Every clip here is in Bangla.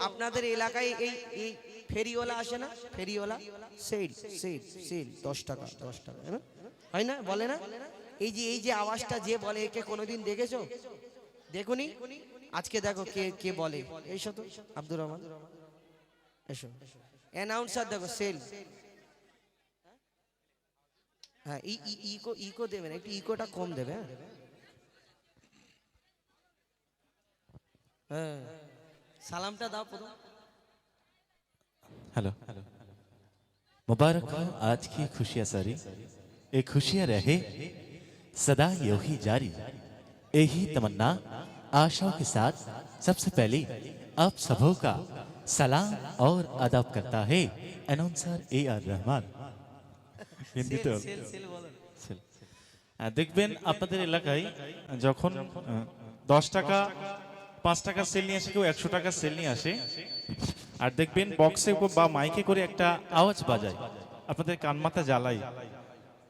আপনাদের এলাকায় এই ফেরিওয়ালা আসে না, ফেরিওয়ালা সেল সেল সেল 10 টাকা 10 টাকা, হয় না, বলে না? এই যে আওয়াজটা যে বলে, একে কোনোদিন দেখেছো? দেখুনি? আজকে দেখো কে কে বলে। এইসো তো আব্দুর রহমান, এসো। অ্যানাউন্সার দেখো, সেল। হ্যাঁ, ইকো ইকো দেবেন, একটু ইকোটা কম দেবে। হ্যাঁ, সালামটা দাও প্রথম। हेलो मुबारक हो आज की खुशियां सारी, ये खुशियां रहे सदा यूं ही जारी, यही तमन्ना आशाओं के साथ सबसे पहले आप सबों का सलाम और अदब करता है अनाउंसर AR रहमान। হিন্দিতে সেল সেল বলো। দেখবেন আপনাদের এলাকায় যখন 10 টাকা 5 টাকা সেল নিয়ে আসে, কেউ 100 টাকা সেল নিয়ে আসে, আর দেখবেন বক্সে বা মাইকে করে একটা আওয়াজ বাজায়, আপনাদের কান মাথা জ্বালায়।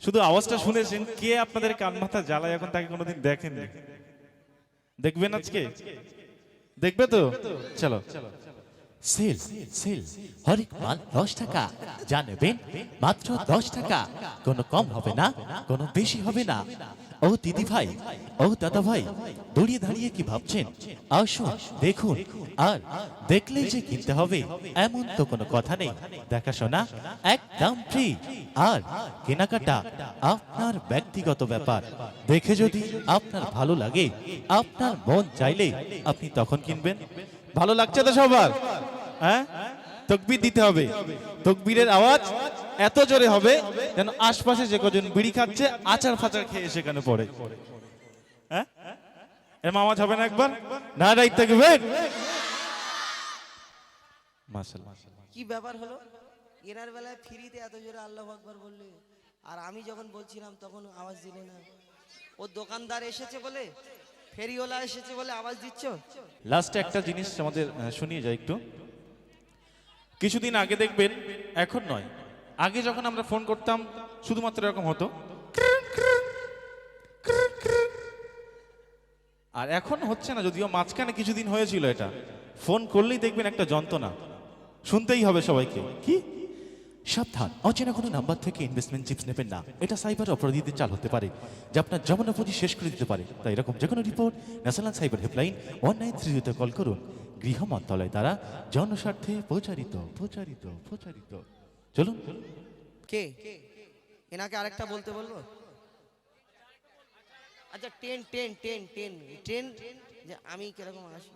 শুধু আওয়াজটা শুনেছেন, কে আপনাদের কান মাথা জ্বালায় এখন তাকে কোনোদিন দেখেননি? দেখবেন আজকে? দেখবে তো? চলো। সেল সেল হরেক মাল 10 টাকা, জানবেন মাত্র 10 টাকা, কোনো কম হবে না, কোনো বেশি হবে না। ও দিদি ভাই, ও দাদা ভাই, দাঁড়িয়ে দাঁড়িয়ে কি ভাবছেন? আসুন দেখুন, আর দেখলেই যে কিনতে হবে এমন তো কোনো কথা নেই। দেখাশোনা একদম ফ্রি, আর কেনাকাটা আপনার ব্যক্তিগত ব্যাপার। দেখে যদি আপনার ভালো লাগে, আপনার মন চাইলে আপনি তখন কিনবেন। ভালো লাগছে তো সবার? হ্যাঁ, তকবীর দিতে হবে। তকবীরের আওয়াজ এত জোরে হবে যেন আশপাশে যে কজন বিড়ি খাচ্ছে আচার ফাচার খেয়ে সেখানে পড়ে। হ্যাঁ, এরকম আওয়াজ হবে না একবার? না রাইট থাকবেন। মাশাআল্লাহ। কি ব্যাপার হলো? এনার বেলায় ফ্রিতে এত জোরে আল্লাহু আকবার বললে, আর আমি যখন বলছিলাম তখন আওয়াজ দিলে না। ও দোকানদার এসেছে বলে, ফেরিওয়ালা এসেছে বলে আওয়াজ দিচ্ছ? লাস্টে একটা জিনিস আমাদের শুনিয়ে যায় একটু। কিছুদিন আগে দেখবেন, এখন নয়, আগে যখন আমরা ফোন করতাম শুধুমাত্র এরকম হতো, আর এখন হচ্ছে না, যদিও মাঝখানে কিছুদিন হয়েছিল এটা। ফোন করলেই দেখবেন একটা যন্ত্রণা, শুনতেই হবে সবাইকে। কি সাবধান, অচেনা কোনো নাম্বার থেকে ইনভেস্টমেন্ট চিপস নেবেন না, এটা সাইবার অপরাধীদের চাল হতে পারে, যা আপনার জমানো পুঁজি শেষ করে দিতে পারে। তাই এরকম যে কোনো রিপোর্ট ন্যাশনাল সাইবার হেল্পলাইন 1930-তে কল করুন। গৃহ মন্ত্রণালয় দ্বারা জনস্বার্থে প্রচারিত প্রচারিত প্রচারিত। চলুন। কে এনাকে আরেকটা বলতে বলবো? আচ্ছা, ten ten ten ten ten, যে আমি কিরকম আসি।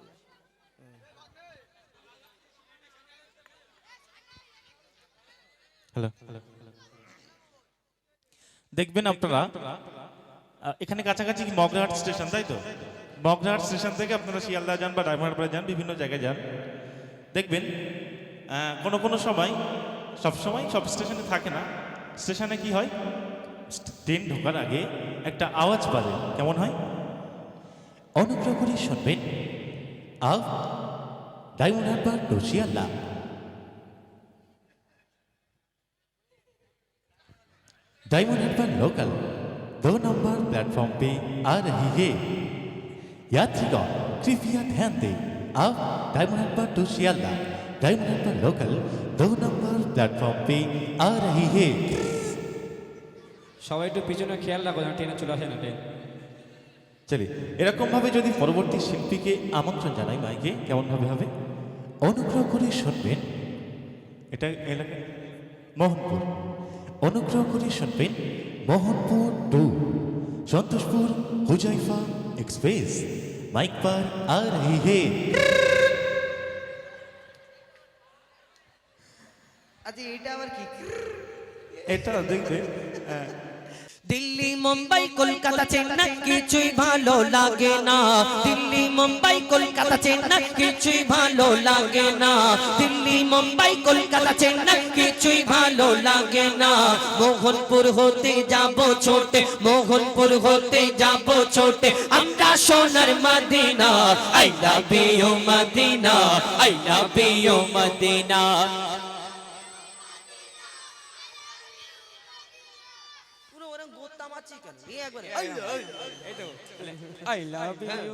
হ্যালো, দেখবেন আপনারা এখানে কাছাকাছি মগরাহাট স্টেশন, তাই তো? মগরাহাট স্টেশন থেকে আপনারা শিয়ালদা যান বা ডায়মন্ডহারপাড়া যান, বিভিন্ন জায়গায় যান, দেখবেন কোনো কোনো সময়, সব সময় সব স্টেশনে থাকে না, স্টেশনে কি হয়, ট্রেন ঢোকার আগে একটা আওয়াজ বাজে। কেমন হয়? অনুগ্রহ করে শুনবেন, আপ ডায়মন্ডহারপাড়া to Sealdah. Diamond Harbour local 2 number platform पे आ रही है। यात्रीगण कृपया ध्यान दें, अब Diamond Harbour to Sealdah Diamond Harbour local 2 number platform पे आ रही है। সবাই একটু পিছনে খেয়াল রাখো যেন ট্রেনে চলে আসে না ট্রেন। চলি, এরকম ভাবে যদি পরবর্তী শিল্পীকে আমন্ত্রণ জানাই মাইকে, কেমন ভাবে হবে? অনুগ্রহ করে শুনবেন, এটা এলাকা মোহনপুর। অনুগ্রহ করে শুনবেন, Mohanpur to Santoshpur Huzaifa express mike पर आ रही है। আচ্ছা, এটা আবার কি? এটা দেখবে, দিল্লি মুম্বাই কলকাতা চেন্নাই কিছুই ভালো লাগে না, দিল্লি মুম্বাই কলকাতা চেন্নাই কিছুই ভালো লাগে না, দিল্লি মুম্বাই কলকাতা চেন্নাই কিছুই ভালো লাগে না। মোহনপুর হতে যাব ছোটে, মোহনপুর হতে যাব ছোটে, আমরা সোনার Medina. I love you Medina, I love you Medina. মারছিস কেন এই একবারে এই তো আই লাভ ইউ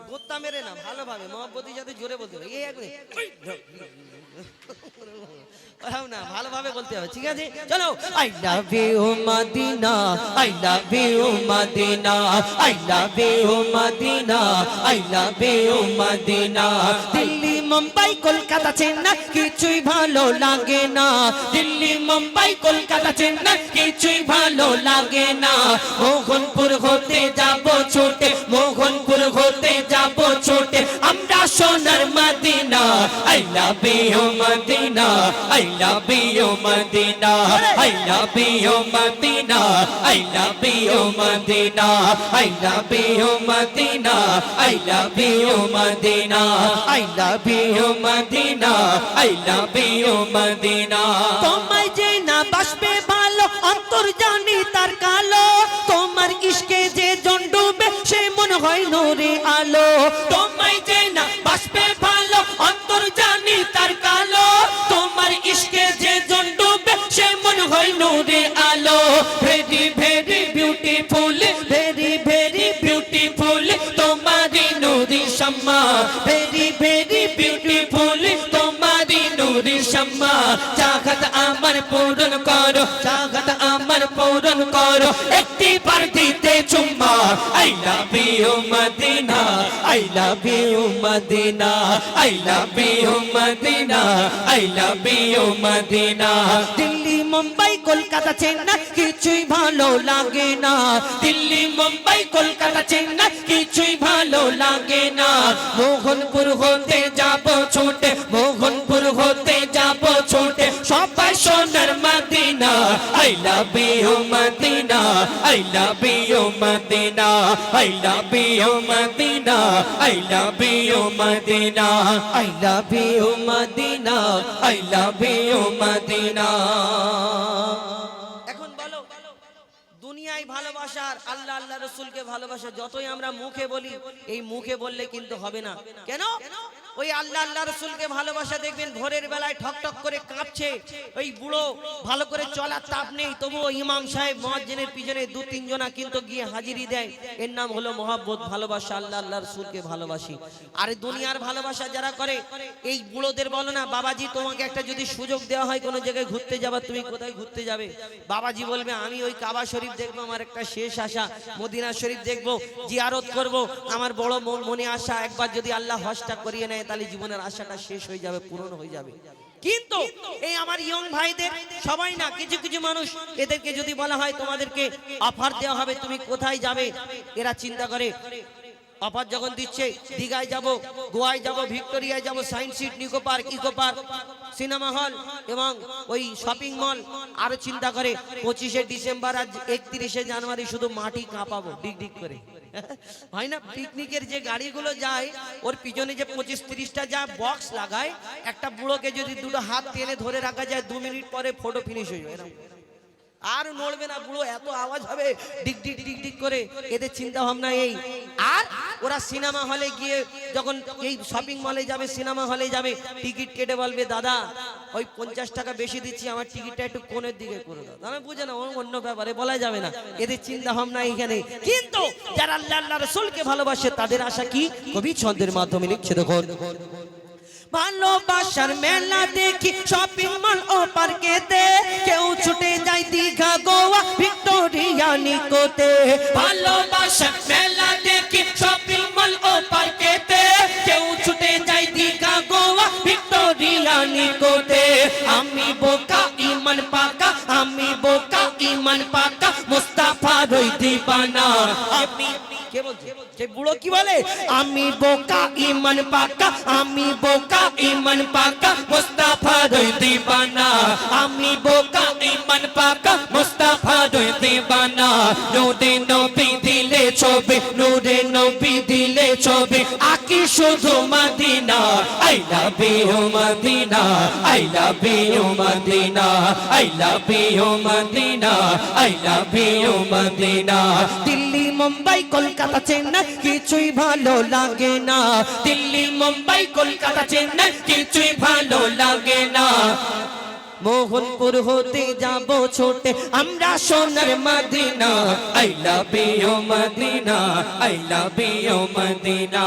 গোত্তা মেরে না ভালোভাবে মহব্বতি যাতে জোরে বলতে হবে এই একবারে ওরাও না ভালোভাবে বলতে হবে ঠিক আছে চলো I love you Medina I love you Medina I love you Medina I love you Medina Delhi Mumbai Kolkata Chennai কিছুই ভালো লাগে না দিল্লি মুম্বাই কলকাতা চেন্নাই কিছুই ভালো লাগে না মোহনপুর হতে যাব ছোটে মোহনপুর হতে যাব ছোটে আমরা সোনার Medina I love you Medina I love you Medina I love you Medina I love you Medina I love you Medina I love you Medina I love you Medina I love you Medina তোমায় যে না বাসবে ভালো অন্তর জানি তার কালো তোমার ইশকে যে জন ডুবে সে মন হয় নূরে আলো তোমায় যে না বাসবে ভালো অন্তর জানি তার কালো তোমার ইশকে যে জন ডুবে সে মন হয় নূরে আলো very very beautiful very very beautiful তোমারি নূরি শাম্মা ভেরি ভেরি বিউটিফুল তোমারি নূরি শাম্মা চাহত আমার পূরণ করো চাহত আমার পূরণ করো একটি বার দিতে চুম্মা I love you Medina I love you Medina I love you Medina I love you Medina Delhi Mumbai Kolkata Chennai কিছুই ভালো লাগে না দিল্লি মুম্বাই কলকাতা চেন্নাই কিছুই ভালো লাগে না মোহনপুর হতে যাব ছোটে মোহনপুর হতে যাব ছোটে সবাই সোনার Medina I love you Medina I love you Medina I love you Medina I love you Medina I love you Medina I love you Medina এখন বলো দুনিয়ায় ভালোবাসা আর আল্লাহ আল্লাহ রসুলকে ভালোবাসা যতই আমরা মুখে বলি এই মুখে বললে কিন্তু হবে না কেন ওই আল্লাহ আল্লাহ রসুলকে ভালোবাসা দেখবেন ভোরের বেলায় ঠক ঠক করে কাঁপছে ওই বুড়ো ভালো করে চলার তাপ নেই তবুও ইমাম সাহেব মুয়াজ্জিনের পিছনে দু তিন জনা কিন্তু গিয়ে হাজিরি দেয় এর নাম হলো মহব্বত ভালোবাসা আল্লাহ আল্লাহ রসুলকে ভালোবাসি আর দুনিয়ার ভালোবাসা যারা করে এই বুড়োদের বলো না বাবাজি তোমাকে একটা যদি সুযোগ দেওয়া হয় কোনো জায়গায় ঘুরতে যাবা তুমি কোথায় ঘুরতে যাবে বাবাজি বলবে আমি ওই কাবা শরীফ দেখবো আমার একটা শেষ আশা মদিনা শরীফ দেখবো জিয়ারত করব আমার বড় মনে আশা একবার যদি আল্লাহ হজটা করিয়ে নেয় তাহলে জীবনের আশাটা শেষ হয়ে যাবে পূরণ হয়ে যাবে কিন্তু এই আমার ইয়ং ভাইদের সবাই না কিছু কিছু মানুষ এদেরকে যদি বলা হয় তোমাদেরকে অফার দেওয়া হবে তুমি কোথায় যাবে এরা চিন্তা করে অফার যখন দিচ্ছে দীঘায় যাব গোয়ায় যাব ভিক্টোরিয়ায় যাব science city Nicco park eco park cinema hall এবং ওই শপিং মল আরো চিন্তা করে 25শে ডিসেম্বর আর 31শে জানুয়ারি শুধু মাটি কাঁপাবো ডিগ ডিগ করে হয় না পিকনিকের যে গাড়িগুলো যায় ওর পিছনে যে 25-30টা যা বক্স লাগায় একটা বুড়োকে যদি দুটো হাত টেনে ধরে রাখা যায় 2 মিনিট পরে ফটো ফিনিশ হয়ে যাবে এরকম আর নড়বে না বুড়ো এত আওয়াজ হবে ডিগ ডিগ ডিগ ডিগ করে এদের চিন্তা ভাবনা এই আর ওরা সিনেমা হলে গিয়ে যখন এই শপিং মলে যাবে সিনেমা হলে যাবে টিকিট কেটে বলবে দাদা ওই 50 টাকা বেশি দিচ্ছি আমার টিকিটটা একটু কোণের দিকে করে দাও দাদা বুঝে না অন্য ব্যাপারে বলা যাবে না এদের চিন্তা ভাবনা এইখানে কিন্তু যারা আল্লাহ আল্লাহ রাসূলকে ভালোবাসে তাদের আশা কি কবি ছন্দের মাধ্যমে লিখছে দেখুন ভালোবাসার মেলা দেখি শপিং মল ও পার্কেতে কেউ ছুটে যায় দীঘা গোয়া ভিক্টোরিয়া নিকোতে ভালোবাসার মেলা দেখি শপিং মল ও পার্কেতে কেউ ছুটে যায় দীঘা গোয়া ভিক্টোরিয়া নিকোতে আমি বোকা ঈমান পাকা আমি বোকা ঈমান পাকা মুস্তাফা রই দিবানা আমি কে বলছে কে বুড়ো কি বলে আমি বোকা ঈমান পাকা আমি বোকা ঈমান পাকা মুস্তাফা রই দিবানা আমি বোকা ঈমান পাকা মুস্তাফা রই দিবানা নূরে নবী দিলে ছবি নূরে নবী দিলে ছবি আকি শুধু Medina I love you Medina I love you Medina I love you Medina I love you Medina Delhi Mumbai Kolkata Chennai কিছুই ভালো লাগে না দিল্লি মুম্বাই কলকাতা চেন্নাই কিছুই ভালো লাগে না মোহনপুর হতে যাব ছোটে আমরা সোনার Medina I love you Medina I love you Medina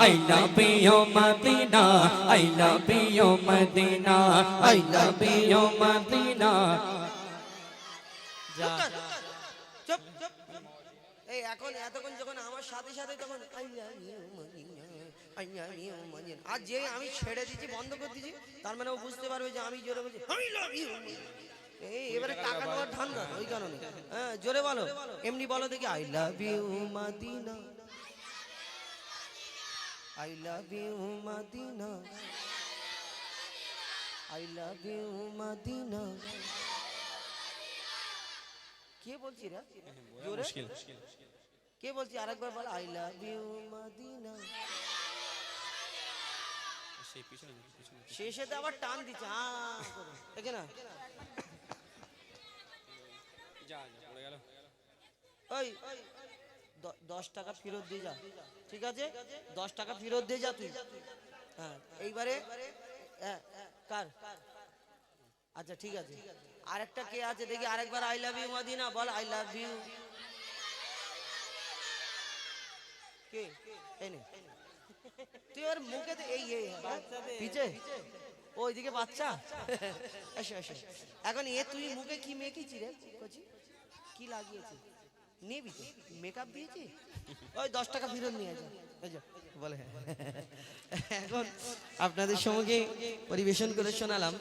I love you Medina I love you Medina I love you Medina যা চুপ চুপ এই এখন এতক্ষণ যখন আমার সাথে সাথে তখন I love you Medina I love you Medina আর যে আমি ছেড়ে দিয়েছি বন্ধ করে দিয়েছি তার মানে ও বুঝতে পারবে যে আমি জোরে বলছি আই লাভ ইউ এই এবারে টাকা নেওয়ার ধান্দা ওই কারণে হ্যাঁ জোরে বলো এমনি বলো দেখি I love you Medina I love you Medina I love you Medina কে বলছি রে জোরে কে বলছি আরেকবার বল আই লাভ ইউ মদিনা শেষে তো আবার টান দিচ্ছে দেখে না ওই 10 টাকা ফেরত দিয়ে যা ঠিক আছে 10 টাকা ফেরত দিয়ে যা তুই হ্যাঁ এইবারে কার আচ্ছা ঠিক আছে আরেকটা কে আছে দেখি আরেকবার আই লাভ ইউ মদিনা বল আই লাভ ইউ কে এই নে তুই ওর মুখে এই পিছে ওইদিকে বাচ্চা এসো এসো এখন এ তুই মুখে কি মেখেছি রে কি লাগিয়েছি নিবি তো মেকআপ দিয়েছি ওই 10 টাকা ফেরত নিয়ে যা বলে এখন আপনাদের সঙ্গে পরিবেশন করে শোনালাম।